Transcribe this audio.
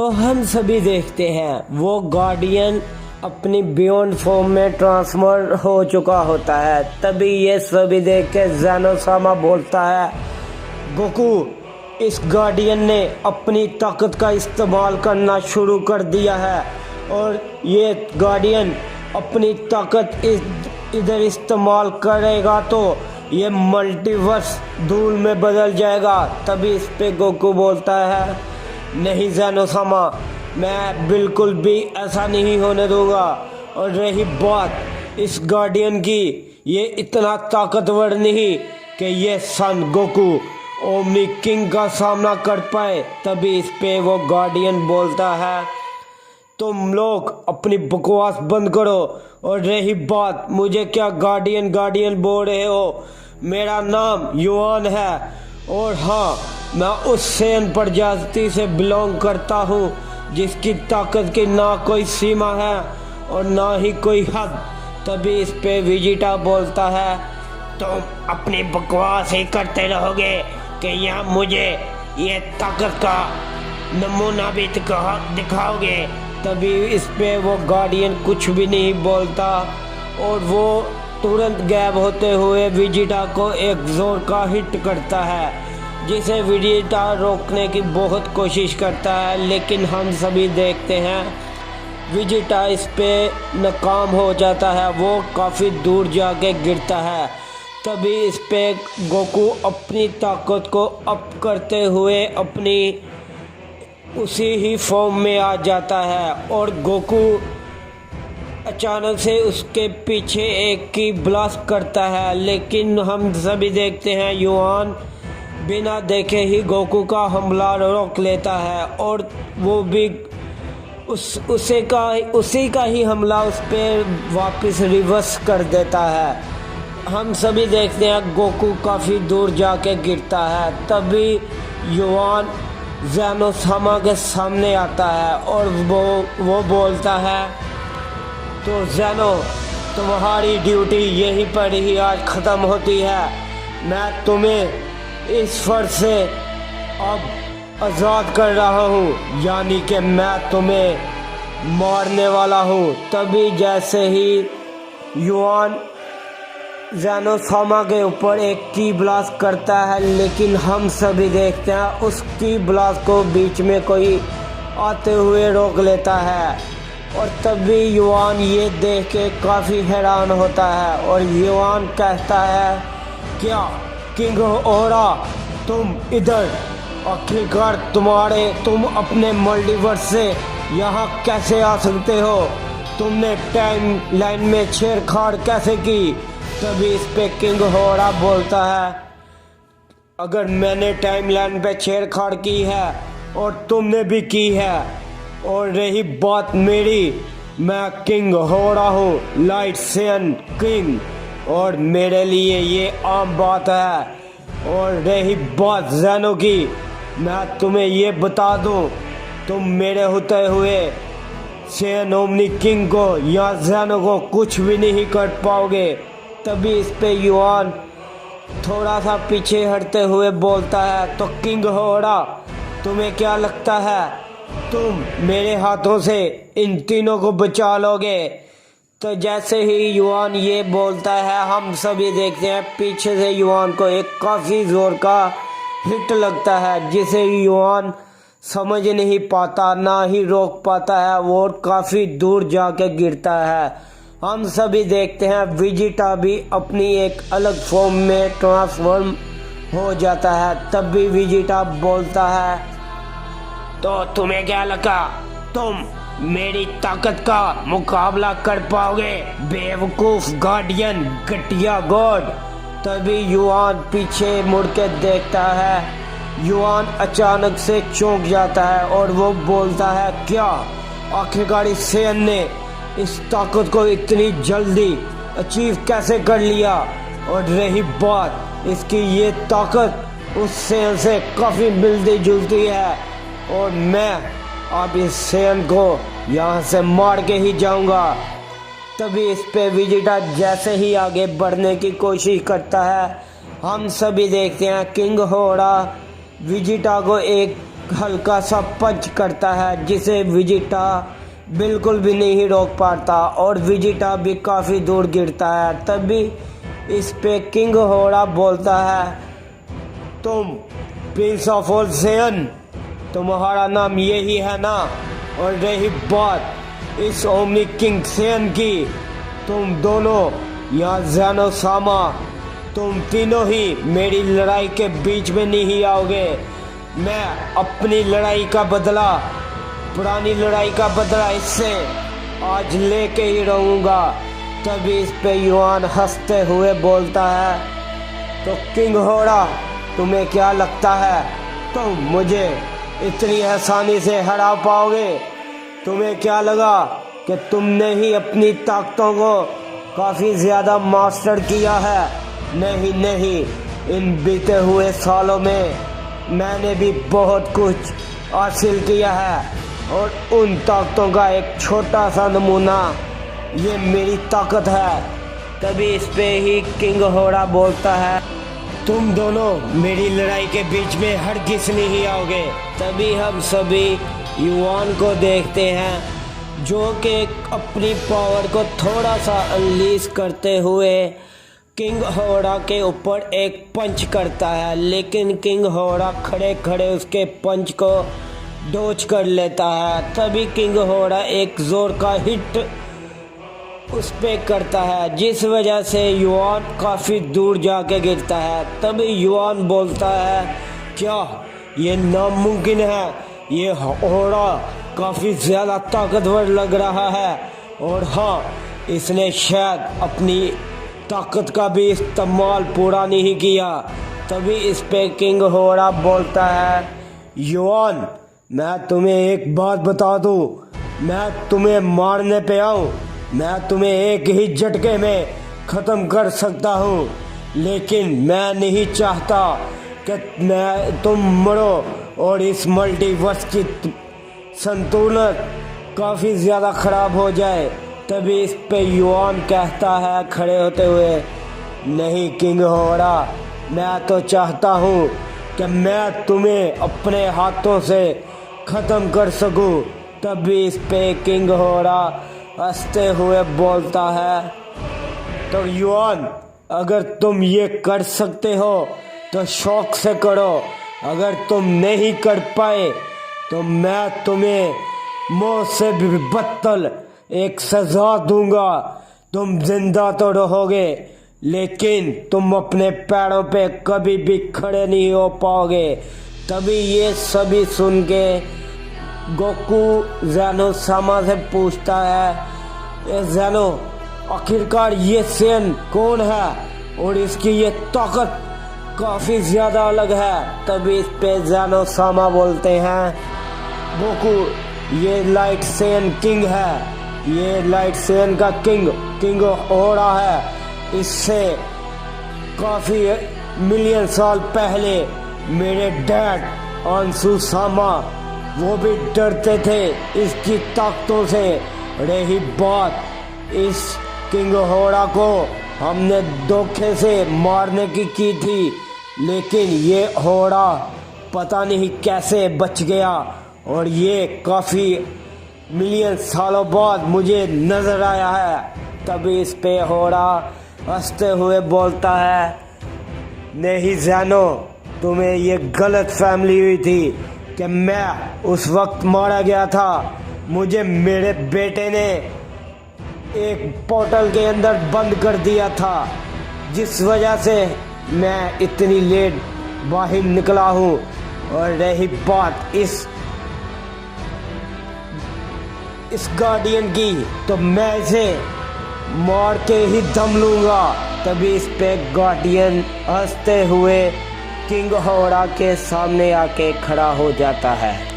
तो हम सभी देखते हैं वो गार्डियन अपनी बियॉन्ड फॉर्म में ट्रांसफर हो चुका होता है। तभी ये सभी देख के ज़ेनोसामा बोलता है, गोकू, इस गार्डियन ने अपनी ताकत का इस्तेमाल करना शुरू कर दिया है और ये गार्डियन अपनी ताकत इधर इस्तेमाल करेगा तो ये मल्टीवर्स धूल में बदल जाएगा। तभी इस पे गोकू बोलता है, नहीं ज़ेनोसामा, मैं बिल्कुल भी ऐसा नहीं होने दूंगा। और रही बात इस गार्डियन की, ये इतना ताकतवर नहीं कि ये सन गोकू ओमनी किंग का सामना कर पाए। तभी इस पे वो गार्डियन बोलता है, तुम लोग अपनी बकवास बंद करो। और रही बात मुझे क्या गार्डियन गार्डियन बोल रहे हो, मेरा नाम युआन है और हाँ, मैं उस सैन प्रजाति से बिलोंग करता हूँ जिसकी ताकत की ना कोई सीमा है और ना ही कोई हद। तभी इस पे विजिटा बोलता है, तुम अपनी बकवास ही करते रहोगे कि यहाँ मुझे ये ताकत का नमूना भी दिखाओगे। तभी इस पे वो गार्डियन कुछ भी नहीं बोलता और वो तुरंत गायब होते हुए विजिटा को एक जोर का हिट करता है, जिसे विजिटा रोकने की बहुत कोशिश करता है। लेकिन हम सभी देखते हैं विजिटा इस पे नाकाम हो जाता है, वो काफ़ी दूर जाके गिरता है। तभी इस पे गोकू अपनी ताकत को अप करते हुए अपनी उसी ही फॉर्म में आ जाता है और गोकू अचानक से उसके पीछे एक की ब्लास्ट करता है। लेकिन हम सभी देखते हैं युआन बिना देखे ही गोकू का हमला रोक लेता है और वो भी उसी का ही हमला उस पर वापस रिवर्स कर देता है। हम सभी देखते हैं गोकू काफ़ी दूर जाके गिरता है। तभी युआन ज़ेनोसामा के सामने आता है और वो बोलता है, तो ज़ेनो, तुम्हारी ड्यूटी यहीं पर ही आज ख़त्म होती है। मैं तुम्हें इस फर्ज से अब आज़ाद कर रहा हूँ, यानी कि मैं तुम्हें मारने वाला हूँ। तभी जैसे ही युआन ज़ेनोसामा के ऊपर एक की ब्लास्ट करता है, लेकिन हम सभी देखते हैं उस की ब्लास्ट को बीच में कोई आते हुए रोक लेता है। और तभी युआन ये देख के काफ़ी हैरान होता है और युआन कहता है, क्या किंग ओरा, तुम इधर? आखिरकार तुम अपने मल्टीवर्स से यहाँ कैसे आ सकते हो? तुमने टाइम लाइन में छेड़छाड़ कैसे की? तभी इस पे किंग होरा बोलता है, अगर मैंने टाइम लाइन पे छेड़छाड़ की है और तुमने भी की है, और रही बात मेरी, मैं किंग होरा हूँ, लाइट सेन किंग, और मेरे लिए ये आम बात है। और रही बात ज़ेनो की, मैं तुम्हें ये बता दूँ, तुम मेरे होते हुए सेन ओमनी किंग को या ज़ेनो को कुछ भी नहीं कर पाओगे। तभी इस पे युआन थोड़ा सा पीछे हटते हुए बोलता है, तो किंग होरा, तुम्हें क्या लगता है तुम मेरे हाथों से इन तीनों को बचा लोगे? तो जैसे ही युआन ये बोलता है, हम सभी देखते हैं पीछे से युआन को एक काफ़ी ज़ोर का हिट लगता है, जिसे युआन समझ नहीं पाता, ना ही रोक पाता है, वो काफ़ी दूर जाके गिरता है। हम सभी देखते हैं विजिटा भी अपनी एक अलग फॉर्म में ट्रांसफॉर्म हो जाता है। तब भी विजिटा बोलता है, तो तुम्हें क्या लगा तुम मेरी ताकत का मुकाबला कर पाओगे, बेवकूफ गार्डियन, घटिया गॉड? तभी युआन पीछे मुड़ के देखता है। युआन अचानक से चौंक जाता है और वो बोलता है, क्या आखिरकार इस सैन ने इस ताकत को इतनी जल्दी अचीव कैसे कर लिया? और रही बात इसकी, ये ताकत उस सैन से काफ़ी मिलती जुलती है और मैं अब इस सैन को यहाँ से मार के ही जाऊँगा। तभी इस पे विजिटा जैसे ही आगे बढ़ने की कोशिश करता है, हम सभी देखते हैं किंग होरा विजिटा को एक हल्का सा पंच करता है जिसे विजिटा बिल्कुल भी नहीं रोक पाता और विजिटा भी काफ़ी दूर गिरता है। तभी इस पे किंग होड़ा बोलता है, तुम प्रिंस ऑफ ऑल सेयन, तुम्हारा नाम यही है ना? और रही बात इस ओमनी किंग सेयन की, तुम दोनों यहाँ ज़ेनो सामा, तुम तीनों ही मेरी लड़ाई के बीच में नहीं आओगे। मैं अपनी लड़ाई का बदला, पुरानी लड़ाई का बदला इससे आज लेके ही रहूँगा। तभी इस पे युआन हंसते हुए बोलता है, तो किंग होड़ा, तुम्हें क्या लगता है तुम मुझे इतनी आसानी से हरा पाओगे? तुम्हें क्या लगा कि तुमने ही अपनी ताकतों को काफ़ी ज़्यादा मास्टर किया है? नहीं नहीं, इन बीते हुए सालों में मैंने भी बहुत कुछ हासिल किया है और उन ताकतों का एक छोटा सा नमूना ये मेरी ताकत है। तभी इस पे ही किंग होड़ा बोलता है, तुम दोनों मेरी लड़ाई के बीच में हरगिज़ नहीं आओगे। तभी हम सभी युआन को देखते हैं जो कि अपनी पावर को थोड़ा सा अनलीज करते हुए किंग होड़ा के ऊपर एक पंच करता है, लेकिन किंग होड़ा खड़े खड़े उसके पंच को डोज कर लेता है। तभी किंग होड़ा एक जोर का हिट उस पे करता है जिस वजह से युआन काफ़ी दूर जाके गिरता है। तभी युआन बोलता है, क्या ये नामुमकिन है? ये होड़ा काफ़ी ज़्यादा ताकतवर लग रहा है और हाँ, इसने शायद अपनी ताकत का भी इस्तेमाल पूरा नहीं किया। तभी इस पे किंग होड़ा बोलता है, युआन, मैं तुम्हें एक बात बता दूं, मैं तुम्हें मारने पे आऊं, मैं तुम्हें एक ही झटके में ख़त्म कर सकता हूं, लेकिन मैं नहीं चाहता कि तुम मरो और इस मल्टीवर्स की संतुलन काफ़ी ज़्यादा ख़राब हो जाए। तभी इस पे युआन कहता है खड़े होते हुए, नहीं किंग होड़ा, मैं तो चाहता हूँ कि मैं तुम्हें अपने हाथों से ख़त्म कर सकूँ। तभी इस पे किंग होड़ा हंसते हुए बोलता है, तो युआन, अगर तुम ये कर सकते हो तो शौक से करो, अगर तुम नहीं कर पाए तो मैं तुम्हें मौत से भी बदतर एक सज़ा दूंगा। तुम जिंदा तो रहोगे लेकिन तुम अपने पैरों पे कभी भी खड़े नहीं हो पाओगे। तभी ये सभी सुन के गोकू ज़ेनो सामा से पूछता है, ये ज़ेनो, आखिरकार ये सेन कौन है और इसकी ये ताकत काफ़ी ज़्यादा अलग है। तभी इस पे ज़ेनो सामा बोलते हैं, गोकू, ये लाइट सेन किंग है, ये लाइट सेन का किंग होड़ा है। इससे काफ़ी मिलियन साल पहले मेरे डैड अंशु सामा वो भी डरते थे इसकी ताकतों से। रही बात इस किंग होड़ा को हमने धोखे से मारने की थी, लेकिन ये होड़ा पता नहीं कैसे बच गया और ये काफ़ी मिलियन सालों बाद मुझे नज़र आया है। तभी इस पे होड़ा हंसते हुए बोलता है, नहीं ज़ेनो, तुम्हें ये गलत फहमी हुई थी कि मैं उस वक्त मारा गया था। मुझे मेरे बेटे ने एक पोर्टल के अंदर बंद कर दिया था, जिस वजह से मैं इतनी लेट बाहर निकला हूँ। और रही बात इस गार्डियन की, तो मैं इसे मार के ही दम लूँगा। तभी इस पे गार्डियन हंसते हुए किंग होड़ा के सामने आके खड़ा हो जाता है।